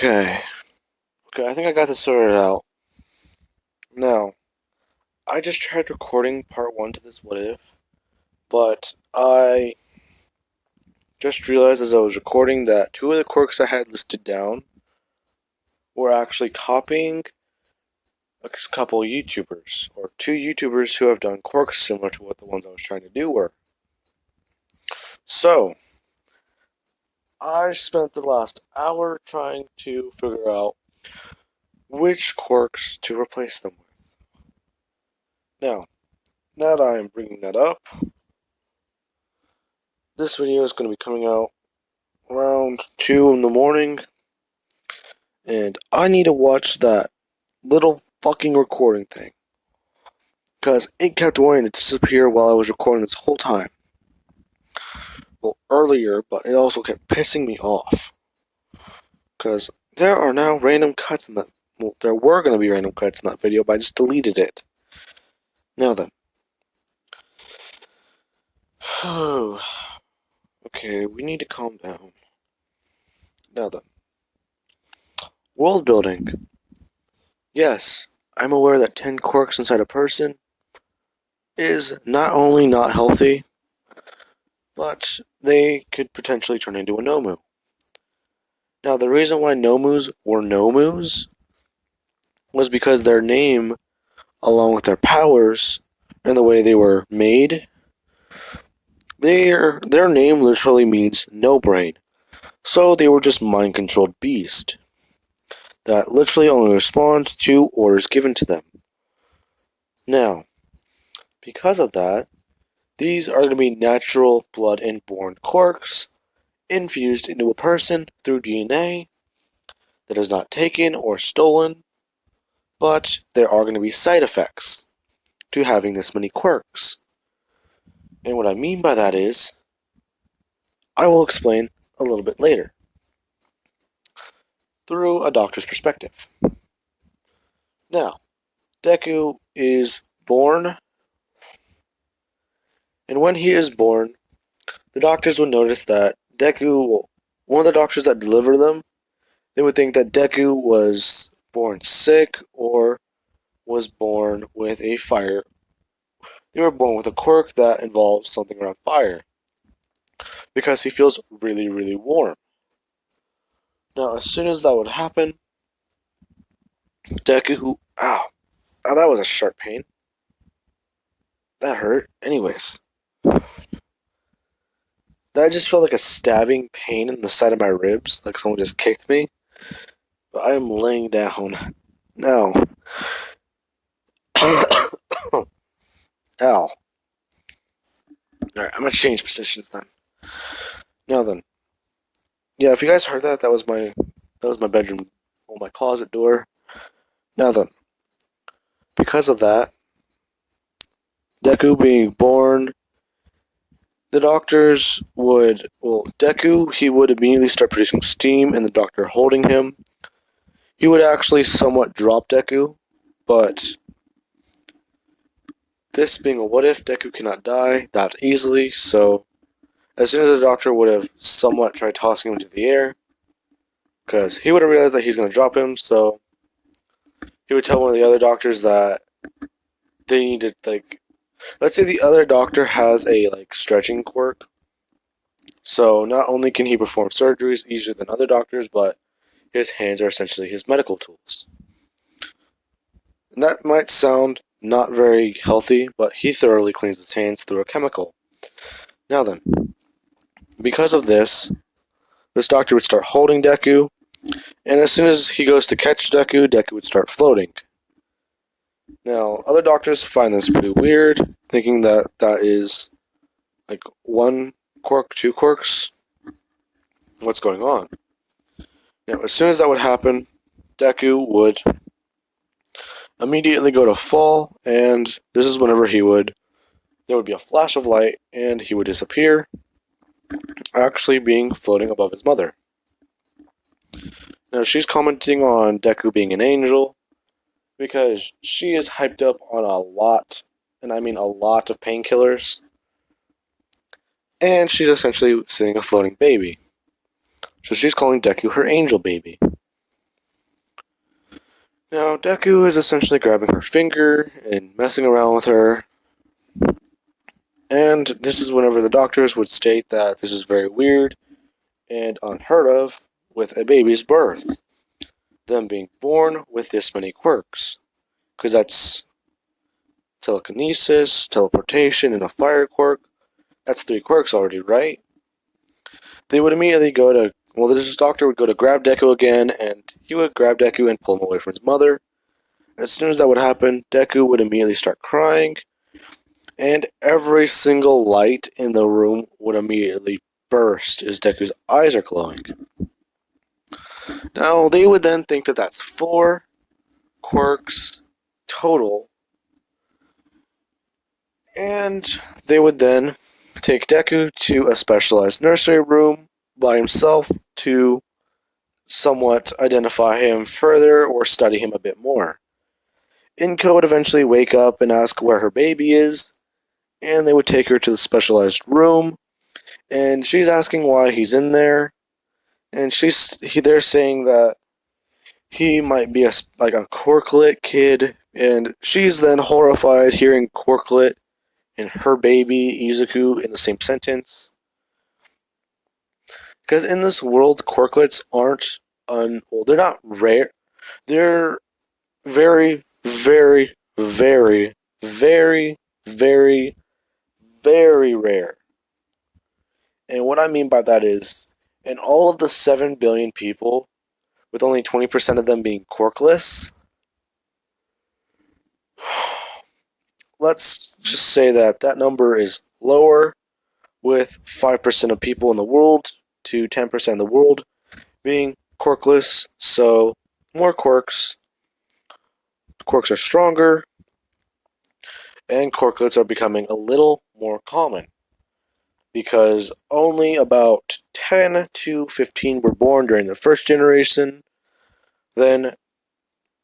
Okay. Okay, I think I got this sorted out. Now, I just tried recording part 1 to this what if, but I just realized as I was recording that 2 of the quirks I had listed down were actually copying a couple YouTubers, or 2 YouTubers who have done quirks similar to what the ones I was trying to do were. So, I spent the last hour trying to figure out which quirks to replace them with. Now that I am bringing that up, this video is going to be coming out around 2 in the morning, and I need to watch that little fucking recording thing, because it kept wanting to disappear while I was recording this whole time. Well, earlier, but it also kept pissing me off, because there are now random cuts in that. Well, there were going to be random cuts in that video, but I just deleted it. Now then. Okay, we need to calm down. Now then. World building. Yes, I'm aware that 10 quirks inside a person is not only not healthy, but they could potentially turn into a Nomu. Now, the reason why Nomus were Nomus was because their name, along with their powers, and the way they were made, their name literally means no brain. So they were just mind-controlled beasts that literally only respond to orders given to them. Now, because of that, these are going to be natural blood and born quirks infused into a person through DNA that is not taken or stolen, but there are going to be side effects to having this many quirks. And what I mean by that is, I will explain a little bit later, through a doctor's perspective. Now, Deku is born, and when he is born, the doctors would notice that Deku, one of the doctors that deliver them, they would think that Deku was born sick or was born with a fire. They were born with a quirk that involves something around fire, because he feels really, really warm. Now, as soon as that would happen, Deku, ow, that was a sharp pain. That hurt. Anyways, that just felt like a stabbing pain in the side of my ribs, like someone just kicked me. But I am laying down now. Ow. Alright, I'm gonna change positions then. Now then. Yeah, if you guys heard that, that was my bedroom, or my closet door. Now then. Because of that, Deku being born, the doctors would, Deku, he would immediately start producing steam, and the doctor holding him. He would actually somewhat drop Deku, but this being a what if, Deku cannot die that easily, so as soon as the doctor would have somewhat tried tossing him into the air, because he would have realized that he's going to drop him, so he would tell one of the other doctors that they needed, let's say the other doctor has a, stretching quirk, so not only can he perform surgeries easier than other doctors, but his hands are essentially his medical tools. And that might sound not very healthy, but he thoroughly cleans his hands through a chemical. Now then, because of this doctor would start holding Deku, and as soon as he goes to catch Deku, Deku would start floating. Now, other doctors find this pretty weird, thinking that that is one quirk, 2 quirks. What's going on? Now, as soon as that would happen, Deku would immediately go to fall, and this is whenever there would be a flash of light, and he would disappear, actually being floating above his mother. Now, she's commenting on Deku being an angel, because she is hyped up on a lot, and I mean a lot of painkillers, and she's essentially seeing a floating baby. So she's calling Deku her angel baby. Now, Deku is essentially grabbing her finger and messing around with her, and this is whenever the doctors would state that this is very weird and unheard of with a baby's birth. Them being born with this many quirks. Because that's telekinesis, teleportation, and a fire quirk. That's 3 quirks already, right? They would immediately go to... Well, this doctor would go to grab Deku again, and he would grab Deku and pull him away from his mother. As soon as that would happen, Deku would immediately start crying, and every single light in the room would immediately burst as Deku's eyes are glowing. Now, they would then think that that's 4 quirks total, and they would then take Deku to a specialized nursery room by himself to somewhat identify him further or study him a bit more. Inko would eventually wake up and ask where her baby is, and they would take her to the specialized room, and she's asking why he's in there, and they're saying that he might be a Quirklet kid, and she's then horrified hearing Quirklet and her baby Izuku in the same sentence. Because in this world, Quirklets aren't well, they're not rare. They're very, very, very, very, very, very rare. And what I mean by that is, in all of the 7 billion people, with only 20% of them being quirkless, let's just say that that number is lower, with 5% of people in the world to 10% of the world being quirkless. So more quirks. Quirks are stronger, and quirklets are becoming a little more common, because only about 10 to 15 were born during the first generation, then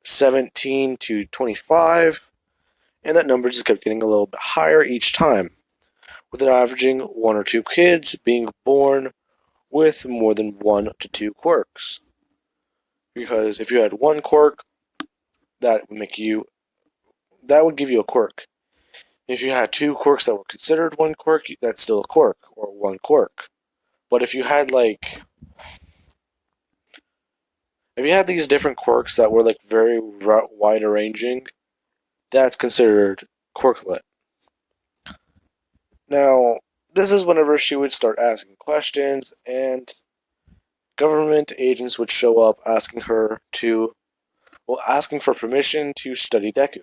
17 to 25, and that number just kept getting a little bit higher each time, with an averaging 1 or 2 kids being born with more than 1 to 2 quirks. Because if you had 1 quirk, that would give you a quirk. If you had 2 quirks that were considered 1 quirk, that's still a quirk, or 1 quirk. But if you had these different quirks that were very wide ranging, that's considered quirklet. Now, this is whenever she would start asking questions, and government agents would show up asking for permission to study Deku.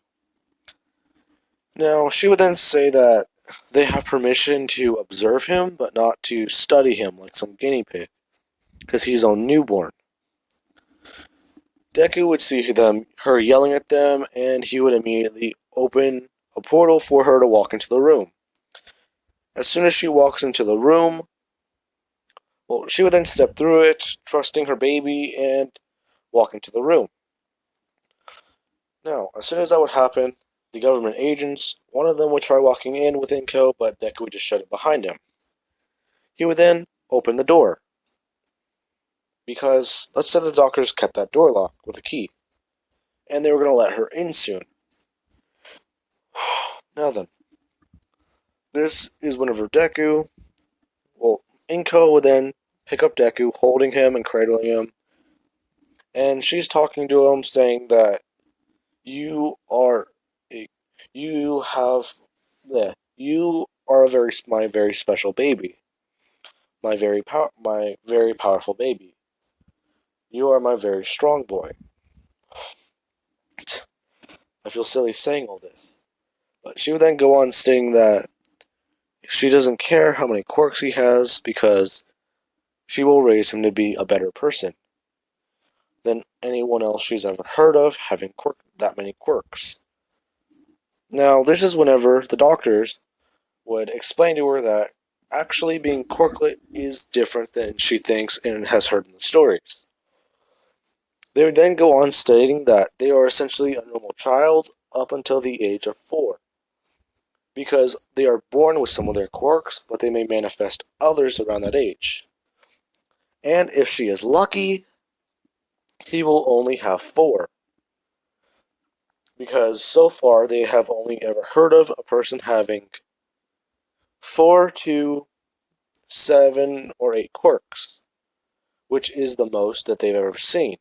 Now, she would then say that they have permission to observe him, but not to study him like some guinea pig, because he's a newborn. Deku would see her yelling at them, and he would immediately open a portal for her to walk into the room. As soon as she walks into the room, she would then step through it, trusting her baby, and walk into the room. Now, as soon as that would happen, the government agents, one of them would try walking in with Inko, but Deku would just shut it behind him. He would then open the door, because let's say the doctors kept that door locked with a key, and they were going to let her in soon. Now then, this is whenever Inko would then pick up Deku, holding him and cradling him, and she's talking to him, saying that you are my very special baby, my very powerful baby. You are my very strong boy. I feel silly saying all this, but she would then go on stating that she doesn't care how many quirks he has, because she will raise him to be a better person than anyone else she's ever heard of having that many quirks. Now, this is whenever the doctors would explain to her that actually being quirklet is different than she thinks and has heard in the stories. They would then go on stating that they are essentially a normal child up until the age of 4, because they are born with some of their quirks, but they may manifest others around that age. And if she is lucky, he will only have 4. because so far they have only ever heard of a person having 4 to 7 or 8 quirks, which is the most that they've ever seen.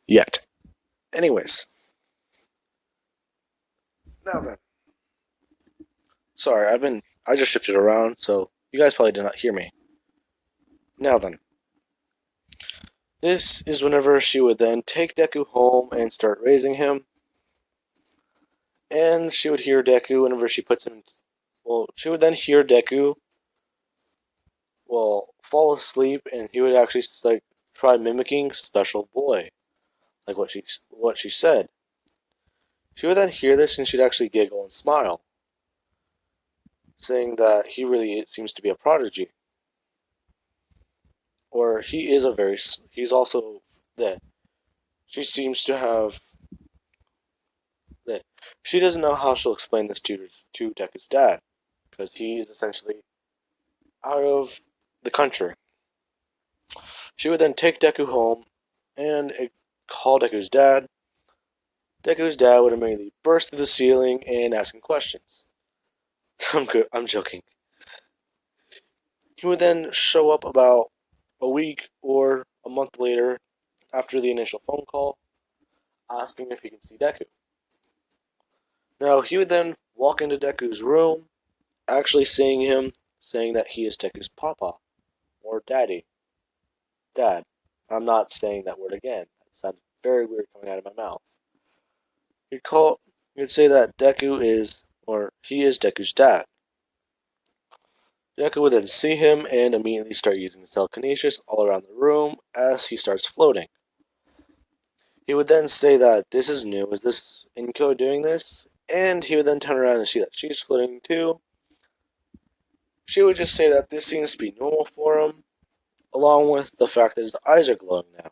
Yet. Anyways, now then. Sorry, I just shifted around, so you guys probably did not hear me. Now then. This is whenever she would then take Deku home and start raising him. And she would hear Deku whenever she puts him... Well, she would then hear Deku, fall asleep, and he would actually, try mimicking Special Boy. Like what she said. She would then hear this, and she'd actually giggle and smile, saying that he really seems to be a prodigy. Or he's also that she seems to have that she doesn't know how she'll explain this to Deku's dad, because he is essentially out of the country. She would then take Deku home and call Deku's dad. Deku's dad would immediately burst through the ceiling and asking questions. I'm joking. He would then show up about a week or a month later after the initial phone call, asking if he can see Deku. Now, he would then walk into Deku's room, actually seeing him, saying that he is Deku's papa, or daddy. Dad. I'm not saying that word again. That sounds very weird coming out of my mouth. He'd say that Deku is, or he is Deku's dad. Deku would then see him and immediately start using telekinesis all around the room as he starts floating. He would then say that this is new, is this Inko doing this? And he would then turn around and see that she's floating too. She would just say that this seems to be normal for him, along with the fact that his eyes are glowing now.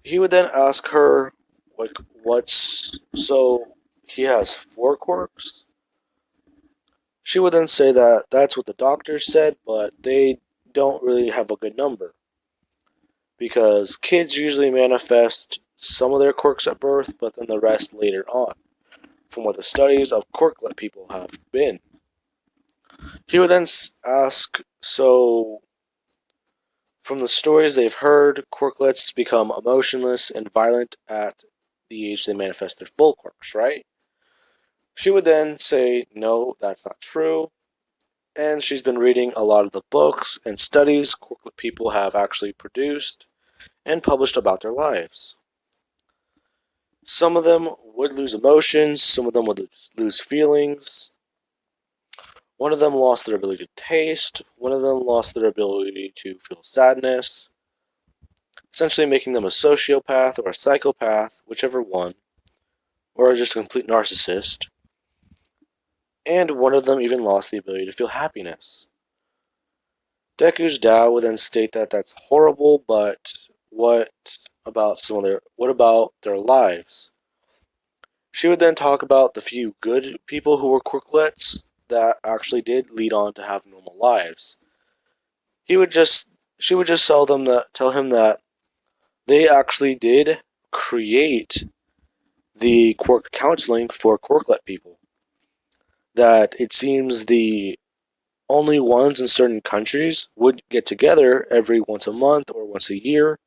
He would then ask her, so he has 4 quirks? She would then say that that's what the doctor said, but they don't really have a good number. Because kids usually manifest some of their quirks at birth, but then the rest later on, from what the studies of quirklet people have been. He would then ask, so from the stories they've heard, quirklets become emotionless and violent at the age they manifest their full quirks, right? She would then say, no, that's not true. And she's been reading a lot of the books and studies quirklet people have actually produced and published about their lives. Some of them would lose emotions, some of them would lose feelings. One of them lost their ability to taste, one of them lost their ability to feel sadness, essentially making them a sociopath or a psychopath, whichever one, or just a complete narcissist. And one of them even lost the ability to feel happiness. Deku's dad would then state that that's horrible, but what about their lives? She would then talk about the few good people who were quirklets that actually did lead on to have normal lives. She would just tell him that they actually did create the quirk counseling for quirklet people. That it seems the only ones in certain countries would get together every once a month or once a year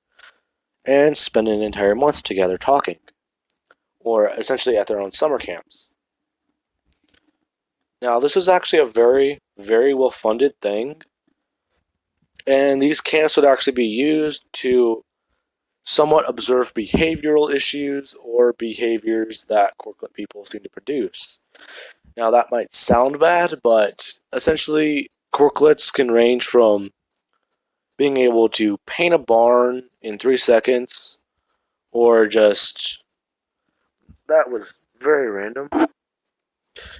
and spend an entire month together talking, or essentially at their own summer camps. Now, this is actually a very, very well-funded thing, and these camps would actually be used to somewhat observe behavioral issues or behaviors that quirklet people seem to produce. Now, that might sound bad, but essentially, quirklets can range from being able to paint a barn in 3 seconds, or just... That was very random.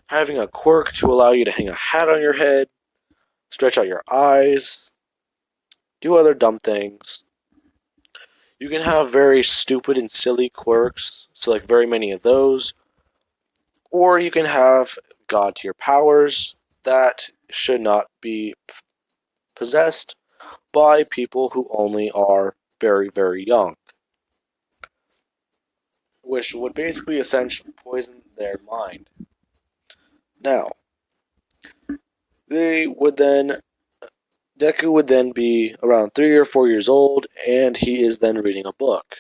Having a quirk to allow you to hang a hat on your head, stretch out your eyes, do other dumb things. You can have very stupid and silly quirks, so like very many of those. Or you can have god tier powers that should not be possessed by people who only are very, very young, which would basically essentially poison their mind. Now, they would then Deku would then be around 3 or 4 years old, and he is then reading a book.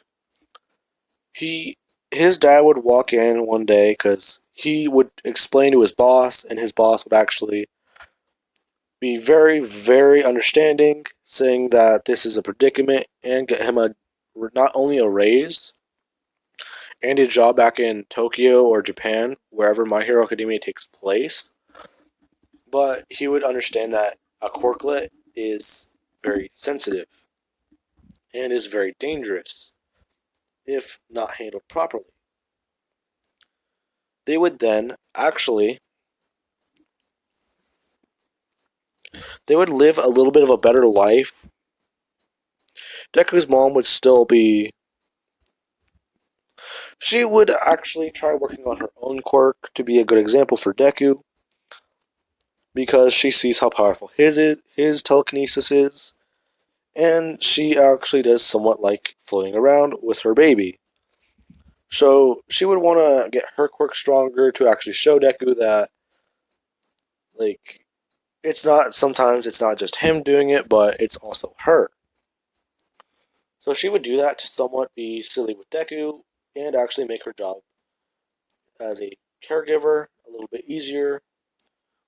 His dad would walk in one day because he would explain to his boss, and his boss would actually be very, very understanding, saying that this is a predicament and get him not only a raise and a job back in Tokyo or Japan, wherever My Hero Academia takes place, but he would understand that a quirklet is very sensitive and is very dangerous if not handled properly. They would then they would live a little bit of a better life. Deku's mom would still be. She would actually try working on her own quirk to be a good example for Deku, because she sees how powerful his telekinesis is, and she actually does somewhat like floating around with her baby. So she would want to get her quirk stronger to actually show Deku that, like, sometimes it's not just him doing it, but it's also her. So she would do that to somewhat be silly with Deku and actually make her job as a caregiver a little bit easier,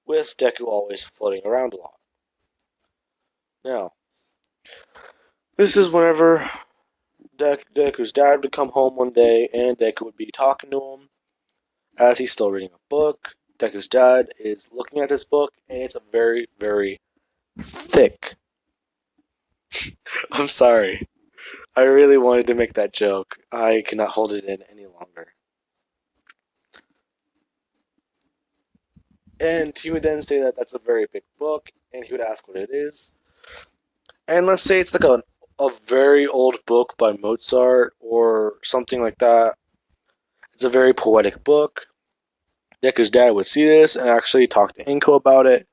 with Deku always floating around a lot. Now, this is whenever Deku's dad would come home one day, and Deku would be talking to him as he's still reading a book. Deku's dad is looking at this book, and it's a very, very thick. I'm sorry. I really wanted to make that joke. I cannot hold it in any longer. And he would then say that that's a very big book, and he would ask what it is. And let's say it's like a very old book by Mozart or something like that. It's a very poetic book. Deku's dad would see this and actually talk to Inko about it.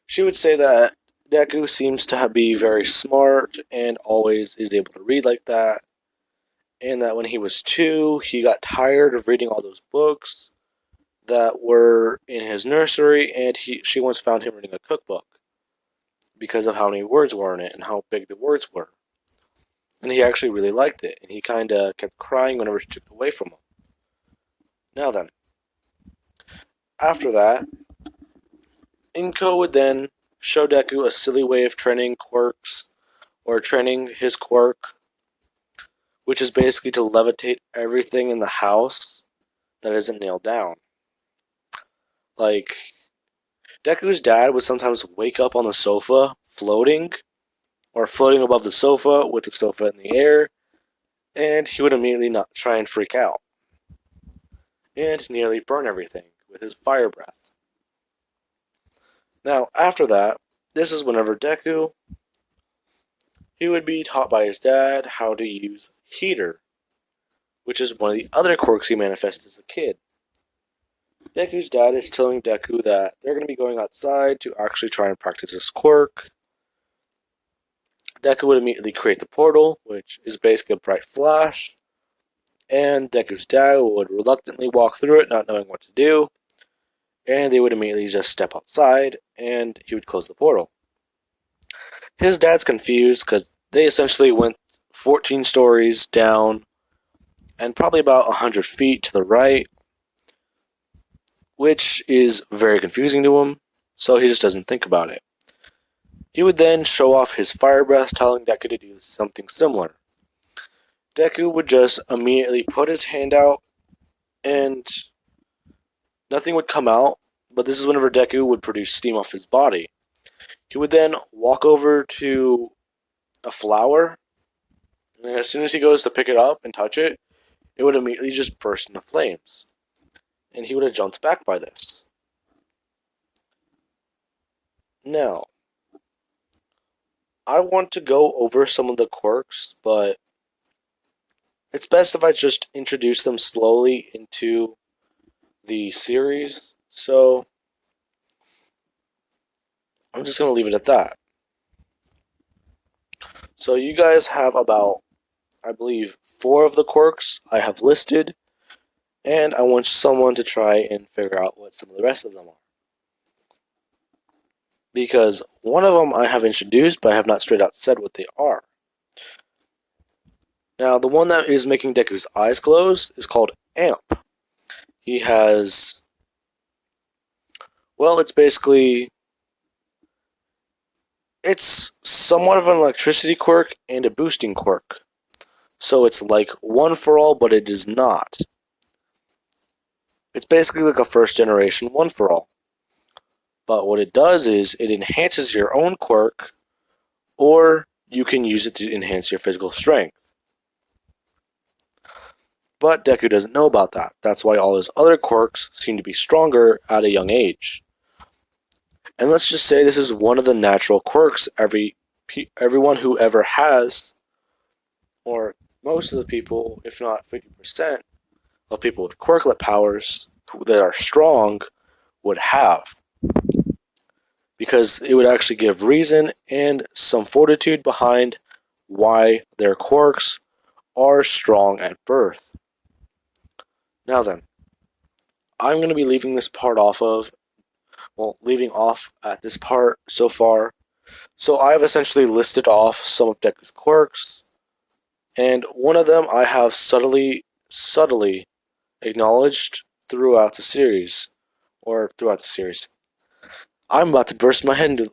She would say that Deku seems to be very smart and always is able to read like that, and that when he was 2, he got tired of reading all those books that were in his nursery, and she once found him reading a cookbook because of how many words were in it and how big the words were. And he actually really liked it, and he kind of kept crying whenever she took it away from him. Now then, after that, Inko would then show Deku a silly way of training quirks, or training his quirk, which is basically to levitate everything in the house that isn't nailed down. Like, Deku's dad would sometimes wake up on the sofa floating, or floating above the sofa with the sofa in the air, and he would immediately not try and freak out, and nearly burn everything with his fire breath. Now, after that, this is whenever Deku, he would be taught by his dad how to use heater, which is one of the other quirks he manifested as a kid. Deku's dad is telling Deku that they're going to be going outside to actually try and practice his quirk. Deku would immediately create the portal, which is basically a bright flash, and Deku's dad would reluctantly walk through it, not knowing what to do, and they would immediately just step outside, and he would close the portal. His dad's confused because they essentially went 14 stories down and probably about 100 feet to the right, which is very confusing to him, so he just doesn't think about it. He would then show off his fire breath, telling Deku to do something similar. Deku would just immediately put his hand out, and nothing would come out, but this is whenever Deku would produce steam off his body. He would then walk over to a flower, and as soon as he goes to pick it up and touch it, it would immediately just burst into flames. And he would have jumped back by this. Now, I want to go over some of the quirks, but it's best if I just introduce them slowly into the series, so I'm just going to leave it at that. So you guys have about, I believe, 4 of the quirks I have listed, and I want someone to try and figure out what some of the rest of them are. Because one of them I have introduced, but I have not straight out said what they are. Now, the one that is making Deku's eyes close is called Amp. He has, well, it's somewhat of an electricity quirk and a boosting quirk. So it's like one for all, but it is not. It's basically like a first generation one for all. But what it does is it enhances your own quirk, or you can use it to enhance your physical strength. But Deku doesn't know about that. That's why all his other quirks seem to be stronger at a young age. And let's just say this is one of the natural quirks everyone who ever has, or most of the people, if not 50% of people with quirklet powers that are strong, would have. Because it would actually give reason and some fortitude behind why their quirks are strong at birth. Now then, I'm going to be leaving this part leaving off at this part so far. So I've essentially listed off some of Deku's quirks, and one of them I have subtly acknowledged throughout the series. I'm about to burst my head into...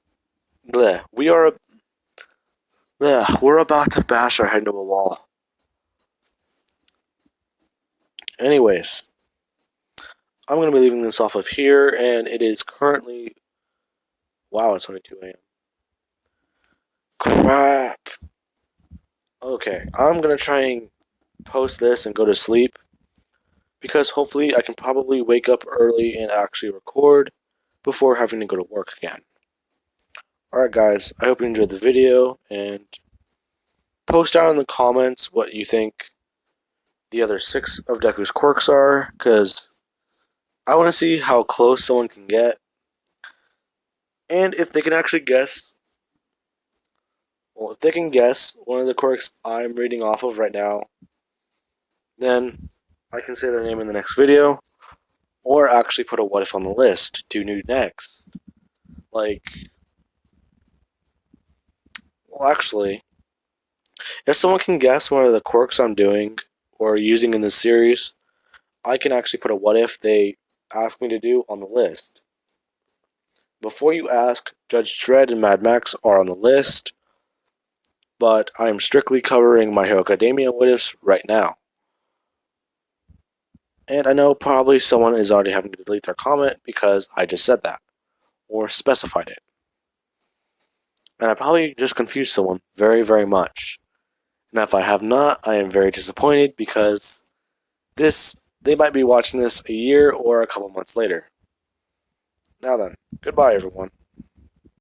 Bleh. We're about to bash our head into a wall. Anyways, I'm going to be leaving this off of here, and it is currently... Wow, it's only 2 a.m. Crap! Okay, I'm going to try and post this and go to sleep, because hopefully I can probably wake up early and actually record before having to go to work again. Alright guys, I hope you enjoyed the video, and post down in the comments what you think the other 6 of Deku's quirks are, because I want to see how close someone can get, and if they can actually guess. Well, if they can guess one of the quirks I'm reading off of right now, then I can say their name in the next video, or actually put a what if on the list to do next. Well, actually, if someone can guess one of the quirks I'm doing or using in this series, I can actually put a what if they ask me to do on the list. Before you ask, Judge Dredd and Mad Max are on the list, but I am strictly covering My Hero Academia what ifs right now. And I know probably someone is already having to delete their comment because I just said that, or specified it. And I probably just confused someone very, very much. And if I have not, I am very disappointed, because they might be watching this a year or a couple months later. Now then, goodbye everyone.